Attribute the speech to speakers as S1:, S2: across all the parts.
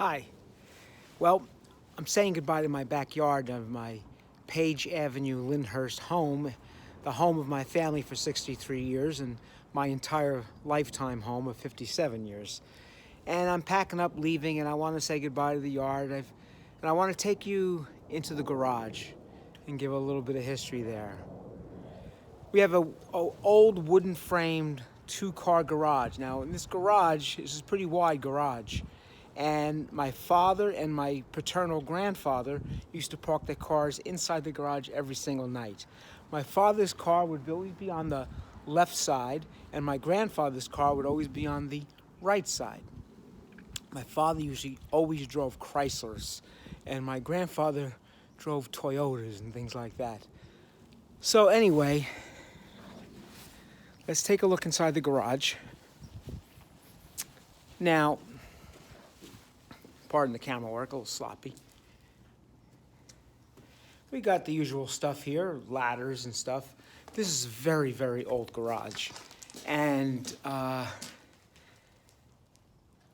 S1: Hi. Well, I'm saying goodbye to my backyard of my Page Avenue Lyndhurst home, the home of my family for 63 years and my entire lifetime home of 57 years. And I'm packing up, leaving, and I want to say goodbye to the yard. And I want to take you into the garage and give a little bit of history there. We have a old wooden framed two-car garage. Now, in this garage, this is a pretty wide garage. And my father and my paternal grandfather used to park their cars inside the garage every single night. My father's car would always be on the left side, and my grandfather's car would always be on the right side. My father usually always drove Chryslers, and my grandfather drove Toyotas and things like that. So anyway, let's take a look inside the garage. Now, pardon the camera work, a little sloppy. We got the usual stuff here, ladders and stuff. This is a very, very old garage. And I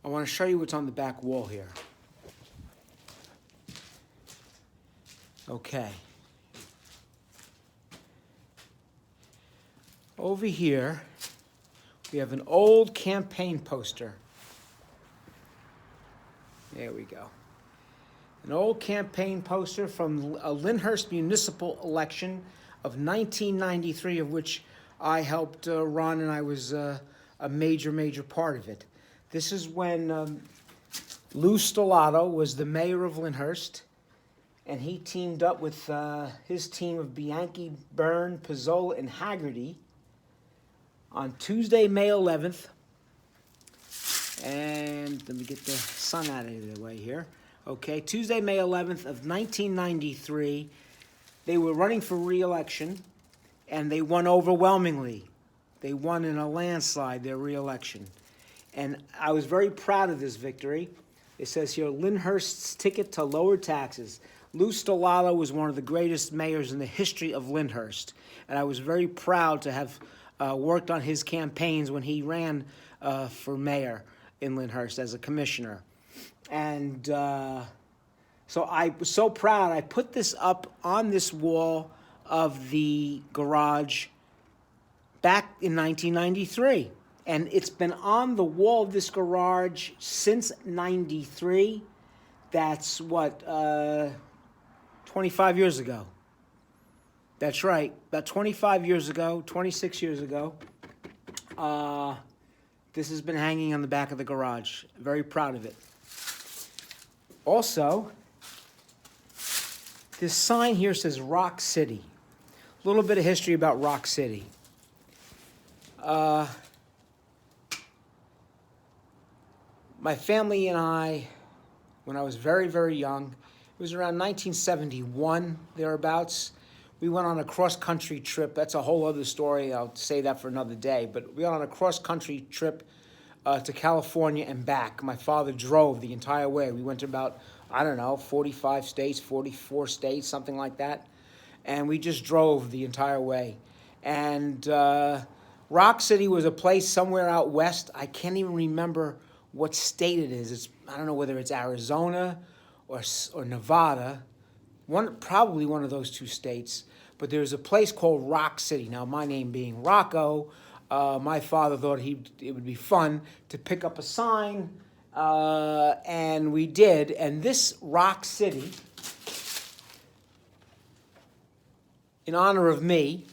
S1: want to show you what's on the back wall here. Okay. Over here, we have an old campaign poster. There we go. An old campaign poster from a Lyndhurst municipal election of 1993, of which I helped run, and I was a major part of it. This is when Lou Stellato was the mayor of Lyndhurst, and he teamed up with his team of Bianchi, Byrne, Pizzola, and Haggerty on Tuesday, May 11th. And let me get the sun out of the way here. Okay, Tuesday, May 11th of 1993. They were running for re-election, and they won overwhelmingly. They won in a landslide, their re-election. And I was very proud of this victory. It says here, Lyndhurst's ticket to lower taxes. Lou Stellato was one of the greatest mayors in the history of Lyndhurst. And I was very proud to have worked on his campaigns when he ran for mayor in Lyndhurst as a commissioner. And so I was so proud. I put this up on this wall of the garage back in 1993. And it's been on the wall of this garage since 93. That's what, 25 years ago. That's right, about 25 years ago, 26 years ago. This has been hanging on the back of the garage. Very proud of it. Also, this sign here says Rock City. A little bit of history about Rock City. My family and I, when I was very young, it was around 1971, thereabouts, we went on a cross-country trip. That's a whole other story. I'll say that for another day. But we went on a cross-country trip to California and back. My father drove the entire way. We went to about, 45 states, 44 states, something like that. And we just drove the entire way. And Rock City was a place somewhere out west. I can't even remember what state it is. I don't know whether it's Arizona or Nevada. Probably one of those two states. But there's a place called Rock City. Now, my name being Rocco, my father thought it would be fun to pick up a sign, and we did. And this Rock City, in honor of me,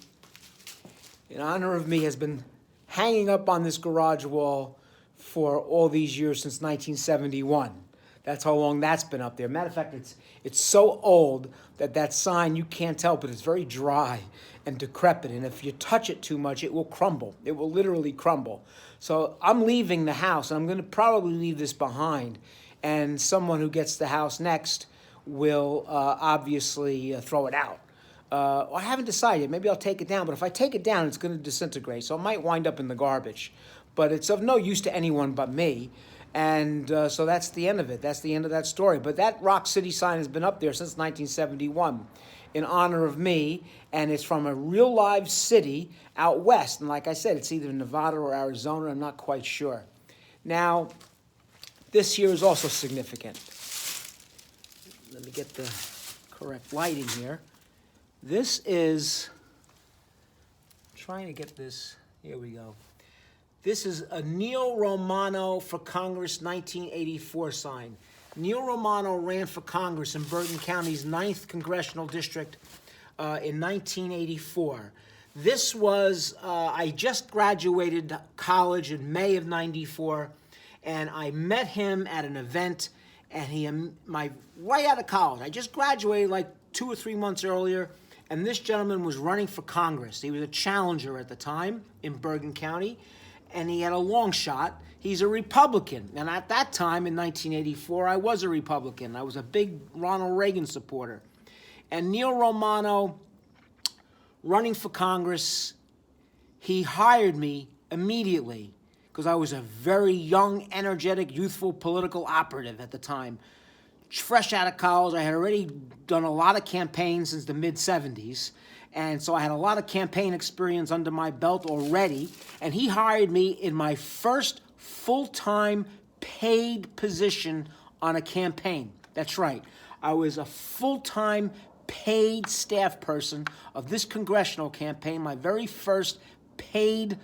S1: has been hanging up on this garage wall for all these years since 1971. That's how long that's been up there. Matter of fact, it's so old that sign, you can't tell, but it's very dry and decrepit. And if you touch it too much, it will crumble. It will literally crumble. So I'm leaving the house, and I'm going to probably leave this behind. And someone who gets the house next will obviously throw it out. I haven't decided. Maybe I'll take it down. But if I take it down, it's going to disintegrate. So it might wind up in the garbage. But it's of no use to anyone but me. And so that's the end of it. That's the end of that story. But that Rock City sign has been up there since 1971 in honor of me, and it's from a real live city out west. And like I said, it's either Nevada or Arizona. I'm not quite sure. Now, this here is also significant. Let me get the correct lighting here. This is, trying to get this, here we go. This is a Neil Romano for Congress 1984 sign. Neil Romano ran for Congress in Bergen County's 9th Congressional District in 1984. This was, I just graduated college in May of 94, and I met him at an event, and right out of college. I just graduated like 2 or 3 months earlier, and this gentleman was running for Congress. He was a challenger at the time in Bergen County, and he had a long shot. He's a Republican, and at that time in 1984, I was a Republican. I was a big Ronald Reagan supporter. And Neil Romano, running for Congress, he hired me immediately because I was a very young, energetic, youthful political operative at the time. Fresh out of college, I had already done a lot of campaigns since the mid-'70s, and so I had a lot of campaign experience under my belt already, and he hired me in my first full-time paid position on a campaign. That's right. I was a full-time paid staff person of this congressional campaign, my very first paid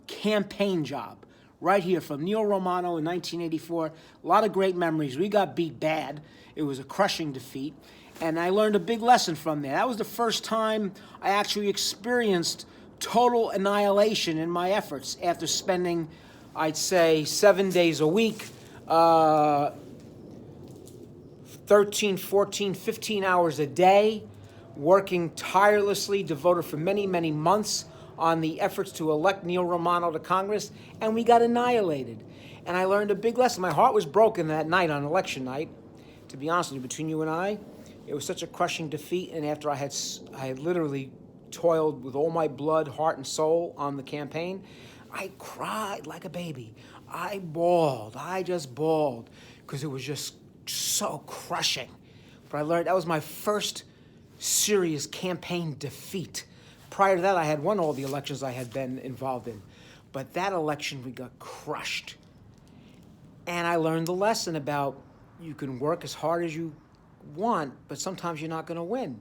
S1: campaign job, right here from Neil Romano in 1984. A lot of great memories. We got beat bad. It was a crushing defeat, and I learned a big lesson from there. That was the first time I actually experienced total annihilation in my efforts after spending, I'd say, 7 days a week, 13, 14, 15 hours a day, working tirelessly, devoted for many, many months on the efforts to elect Neil Romano to Congress, and we got annihilated. And I learned a big lesson. My heart was broken that night on election night, to be honest with you, between you and I. It was such a crushing defeat, and after I had literally toiled with all my blood, heart, and soul on the campaign, I cried like a baby. I bawled. I just bawled because it was just so crushing. But I learned that was my first serious campaign defeat. Prior to that, I had won all the elections I had been involved in. But that election, we got crushed. And I learned the lesson about you can work as hard as you want, but sometimes you're not going to win.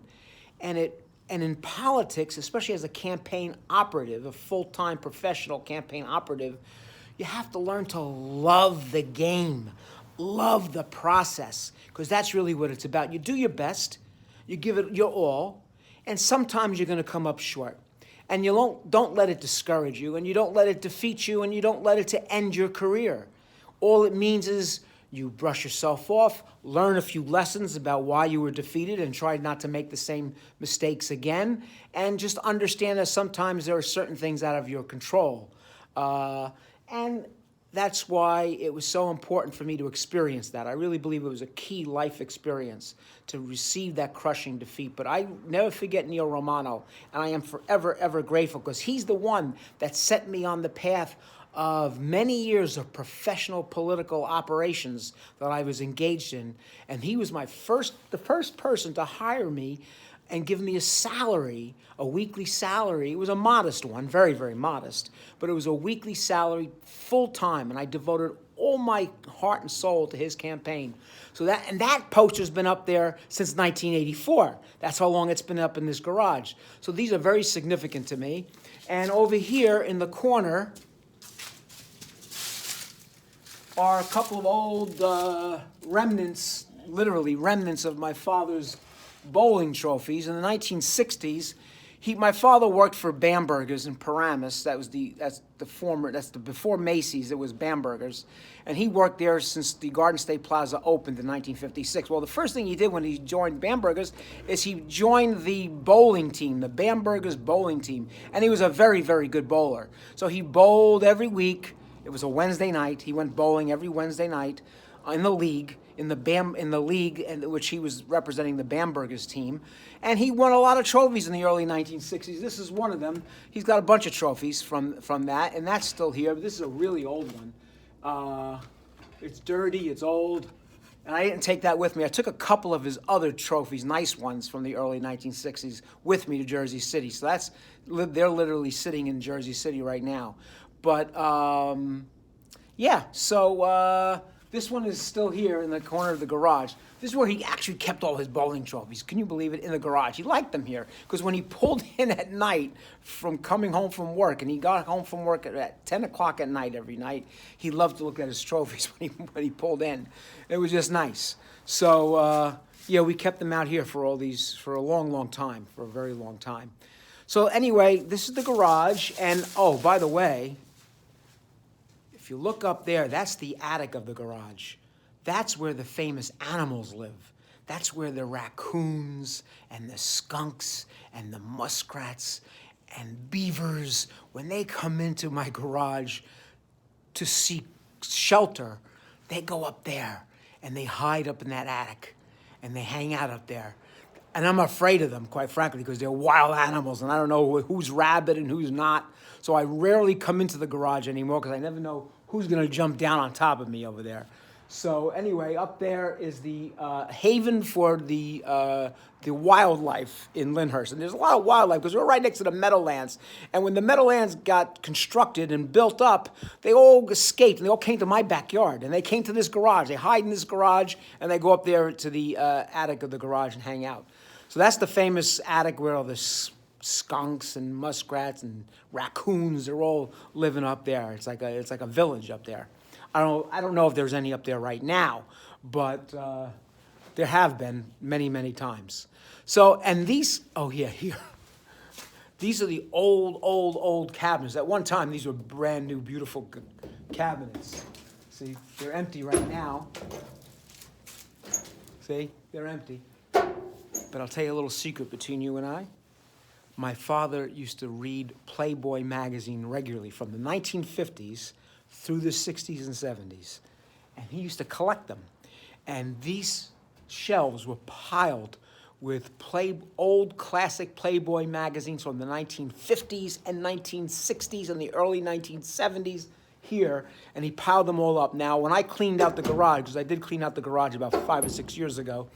S1: And in politics, especially as a campaign operative, a full-time professional campaign operative, you have to learn to love the game, love the process, because that's really what it's about. You do your best, you give it your all, and sometimes you're going to come up short. And you don't let it discourage you, and you don't let it defeat you, and you don't let it to end your career. All it means is you brush yourself off, learn a few lessons about why you were defeated, and try not to make the same mistakes again, and just understand that sometimes there are certain things out of your control. And that's why it was so important for me to experience that. I really believe it was a key life experience to receive that crushing defeat. But I never forget Neil Romano, and I am forever, ever grateful because he's the one that set me on the path of many years of professional political operations that I was engaged in. And he was the first person to hire me and give me a salary, a weekly salary. It was a modest one, very, very modest, but it was a weekly salary full-time, and I devoted all my heart and soul to his campaign. So that poster's been up there since 1984. That's how long it's been up in this garage. So these are very significant to me. And over here in the corner are a couple of old remnants, literally remnants of my father's bowling trophies. In the 1960s, my father worked for Bamberger's in Paramus. That's before Macy's. It was Bamberger's, and he worked there since the Garden State Plaza opened in 1956. Well, the first thing he did when he joined Bamberger's is he joined the bowling team, the Bamberger's bowling team, and he was a very, very good bowler. So he bowled every week. It was a Wednesday night. He went bowling every Wednesday night in the league. In the league in which he was representing the Bamberger's team, and he won a lot of trophies in the early 1960s. This is one of them. He's got a bunch of trophies from that, and that's still here. But this is a really old one. It's dirty, it's old, and I didn't take that with me. I took a couple of his other trophies, nice ones from the early 1960s, with me to Jersey City. So they're literally sitting in Jersey City right now. But yeah, so This one is still here in the corner of the garage. This is where he actually kept all his bowling trophies. Can you believe it? In the garage. He liked them here because when he pulled in at night from coming home from work, and he got home from work at 10 o'clock at night every night, he loved to look at his trophies when he pulled in. It was just nice. So, yeah, we kept them out here for a long, long time, for a very long time. So anyway, this is the garage. And, oh, by the way, if you look up there, that's the attic of the garage. That's where the famous animals live. That's where the raccoons and the skunks and the muskrats and beavers, when they come into my garage to seek shelter, they go up there and they hide up in that attic and they hang out up there. And I'm afraid of them, quite frankly, because they're wild animals and I don't know who's rabid and who's not. So I rarely come into the garage anymore because I never know who's going to jump down on top of me over there. So anyway, up there is the haven for the wildlife in Lyndhurst. And there's a lot of wildlife because we're right next to the Meadowlands. And when the Meadowlands got constructed and built up, they all escaped and they all came to my backyard. And they came to this garage. They hide in this garage and they go up there to the attic of the garage and hang out. So that's the famous attic where all the skunks and muskrats and raccoons, they're all living up there. It's like a village up there. I don't know if there's any up there right now, but there have been many, many times. So, and these, oh yeah, here. These are the old cabinets. At one time, these were brand new, beautiful cabinets. See, they're empty right now. See, they're empty. But I'll tell you a little secret between you and I. My father used to read Playboy magazine regularly from the 1950s through the 60s and 70s. And he used to collect them. And these shelves were piled with old classic Playboy magazines from the 1950s and 1960s and the early 1970s here. And he piled them all up. Now, when I cleaned out the garage, because I did clean out the garage about 5 or 6 years ago,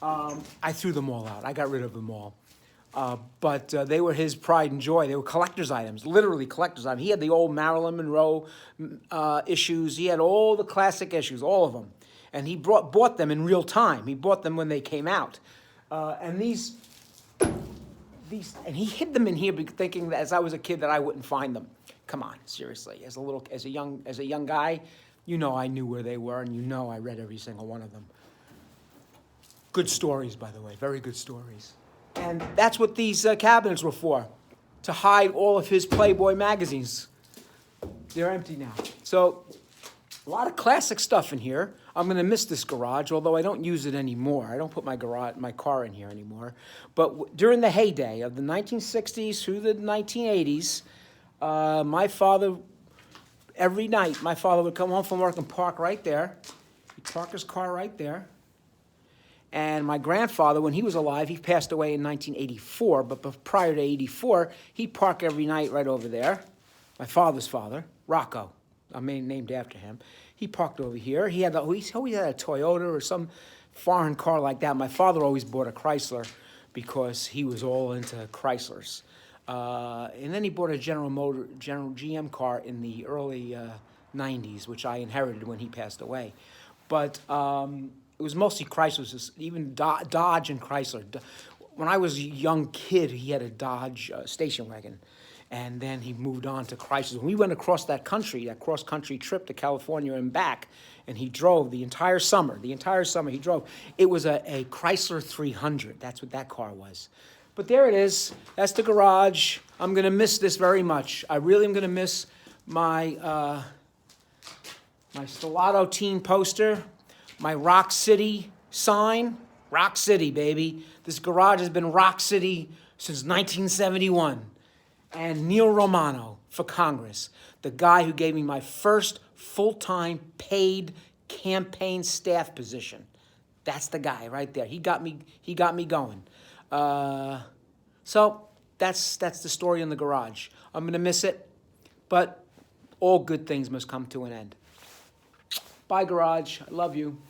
S1: I threw them all out. I got rid of them all. But they were his pride and joy. They were collector's items, literally collector's items. He had the old Marilyn Monroe issues. He had all the classic issues, all of them. And he bought them in real time. He bought them when they came out. And these, and he hid them in here thinking that as I was a kid that I wouldn't find them. Come on, seriously. As a young guy, you know I knew where they were, and you know I read every single one of them. Good stories, by the way, very good stories. And that's what these cabinets were for, to hide all of his Playboy magazines. They're empty now. So a lot of classic stuff in here. I'm going to miss this garage, although I don't use it anymore. I don't put my car in here anymore. But during the heyday of the 1960s through the 1980s, my father, every night, my father would come home from work and park right there. He'd park his car right there. And my grandfather, when he was alive, he passed away in 1984, but prior to 84, he'd park every night right over there. My father's father, Rocco, I'm named after him. He parked over here. He always had a Toyota or some foreign car like that. My father always bought a Chrysler because he was all into Chryslers. And then he bought a General GM car in the early 90s, which I inherited when he passed away. But it was mostly Chryslers, even Dodge and Chrysler. When I was a young kid, he had a Dodge station wagon. And then he moved on to Chrysler. When we went across that cross-country trip to California and back, and he drove the entire summer he drove. It was a Chrysler 300. That's what that car was. But there it is. That's the garage. I'm going to miss this very much. I really am going to miss my Stellato team poster, my Rock City sign. Rock City, baby. This garage has been Rock City since 1971. And Neil Romano for Congress, the guy who gave me my first full-time paid campaign staff position. That's the guy right there. He got me going. So that's the story in the garage. I'm going to miss it, but all good things must come to an end. Bye, garage. I love you.